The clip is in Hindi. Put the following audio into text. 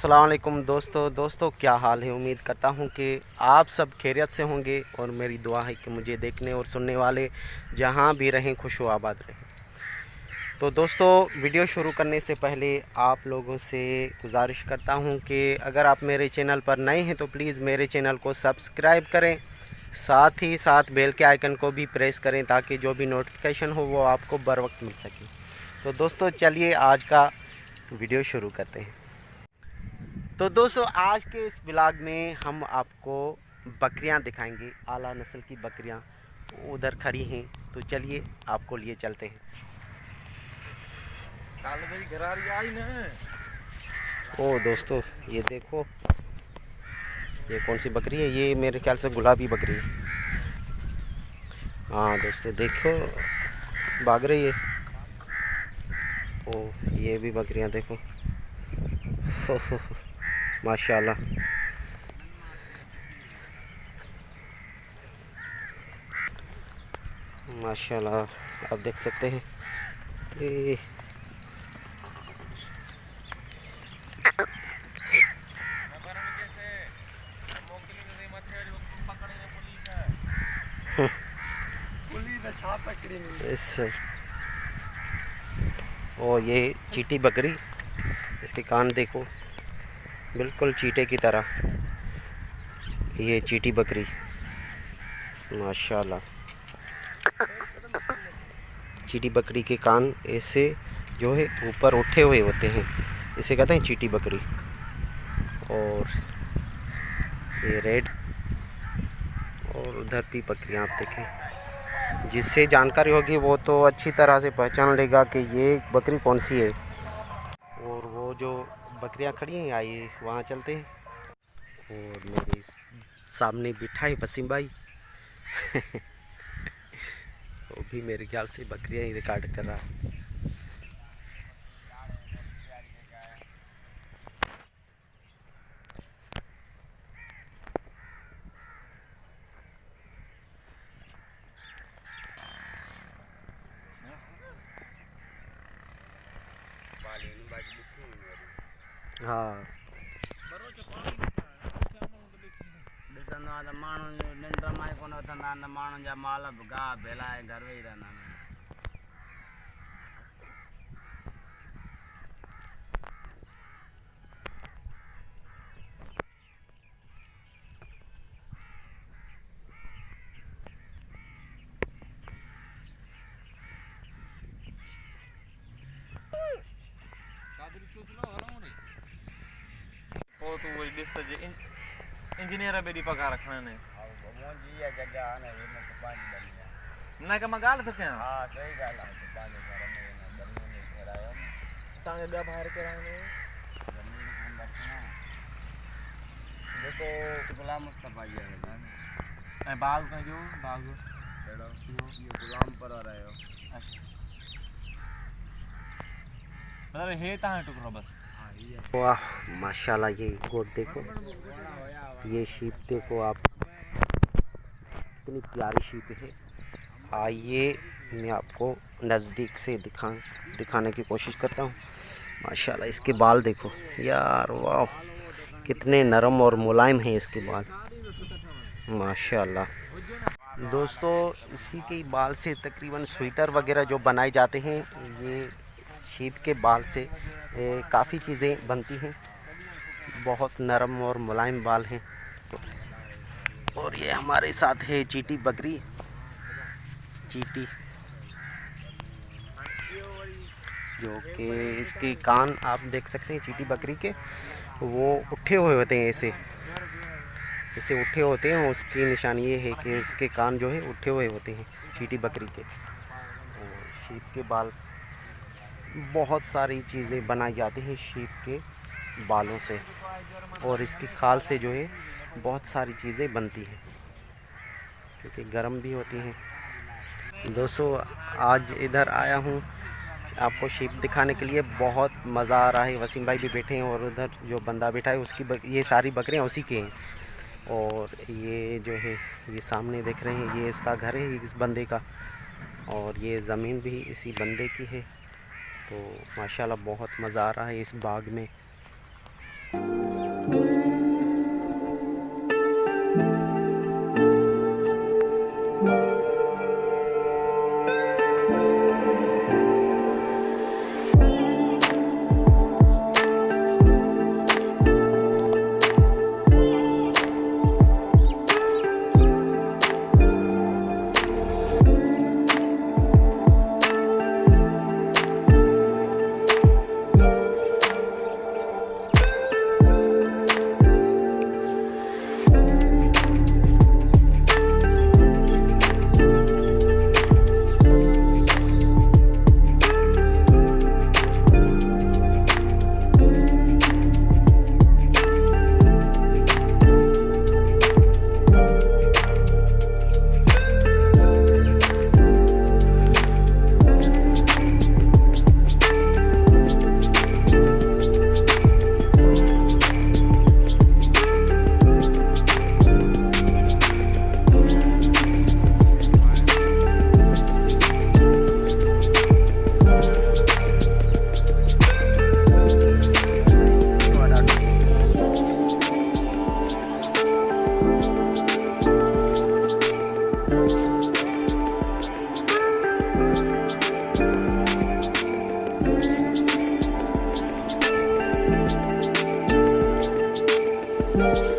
अस्सलाम वालेकुम दोस्तों क्या हाल है। उम्मीद करता हूँ कि आप सब खैरियत से होंगे और मेरी दुआ है कि मुझे देखने और सुनने वाले जहाँ भी रहें खुश व आबाद रहें। तो दोस्तों, वीडियो शुरू करने से पहले आप लोगों से गुजारिश करता हूँ कि अगर आप मेरे चैनल पर नए हैं तो प्लीज़ मेरे चैनल को सब्सक्राइब करें, साथ ही साथ बेल के आइकन को भी प्रेस करें ताकि जो भी नोटिफिकेशन हो वो आपको बर वक्त मिल सके। तो दोस्तों चलिए आज का वीडियो शुरू करते हैं। तो दोस्तों, आज के इस व्लॉग में हम आपको बकरियां दिखाएंगे, आला नस्ल की बकरियां उधर खड़ी हैं। तो चलिए आपको लिए चलते हैं। ओ दोस्तों, ये देखो ये कौन सी बकरी है। ये मेरे ख्याल से गुलाबी बकरी है। हाँ दोस्तों देखो, भाग रही है। ओ ये भी बकरियां देखो। हो माशाल्लाह। माशाल्लाह आप देख सकते हैं। ये इस ओ ये चीटी बकरी, इसके कान देखो बिल्कुल चीटे की तरह। ये चीटी बकरी माशाल्लाह। चीटी बकरी के कान ऐसे जो है ऊपर उठे हुए होते हैं, इसे कहते हैं चीटी बकरी। और ये रेड, और उधर भी बकरियां आप देखें। जिससे जानकारी होगी वो तो अच्छी तरह से पहचान लेगा कि ये बकरी कौन सी है। और वो जो बकरियां खड़ी हैं आइए वहाँ चलते हैं। और मेरे सामने बिठा है वसीम भाई वो भी मेरे ख्याल से बकरियां ही रिकॉर्ड कर रहा है। हाँ माल गा भेला है घर में ही रहना। वो तो वही लिस्ट जे इंजीनियर बेडी पका रखना ने मोजी या जगह ने में तो पानी बन ना का मगाल सके। हां सही गल है। तो पानी घर में ना गर्मी में घेरायो तांगे बे बाहर के रहने जमीन अंदर ना देखो गुलाम मुस्तफा जी है ए बाग का जो बाग एड़ो ये गुलाम पर रहे हो। अच्छा मतलब हे ता टुकड़ा बस। वाह माशाल्लाह, ये गोट देखो, ये शीप देखो आप, इतनी प्यारी शीप है। आइए मैं आपको नज़दीक से दिखाने की कोशिश करता हूँ। माशाल्लाह इसके बाल देखो यार, वाह कितने नरम और मुलायम हैं इसके बाल माशाल्लाह। दोस्तों, इसी के बाल से तकरीबन स्वेटर वगैरह जो बनाए जाते हैं, ये शीप के बाल से काफ़ी चीज़ें बनती हैं। बहुत नरम और मुलायम बाल हैं। और ये हमारे साथ है चीटी बकरी, चीटी, जो कि इसके कान आप देख सकते हैं चीटी बकरी के, वो उठे हुए होते हैं। ऐसे उठे होते हैं। उसकी निशानी ये है कि इसके कान जो है उठे हुए होते हैं चीटी बकरी के। और शीप के बाल, बहुत सारी चीज़ें बनाई जाती हैं शीप के बालों से, और इसकी खाल से जो है बहुत सारी चीज़ें बनती हैं क्योंकि गर्म भी होती हैं। दोस्तों, आज इधर आया हूँ आपको शीप दिखाने के लिए। बहुत मज़ा आ रहा है। वसीम भाई भी बैठे हैं और उधर जो बंदा बैठा है उसकी ये सारी बकरियाँ उसी के हैं। और ये जो है ये सामने देख रहे हैं, ये इसका घर है इस बंदे का, और ये ज़मीन भी इसी बंदे की है। तो माशाल्लाह बहुत मज़ा आ रहा है इस बाग में। है।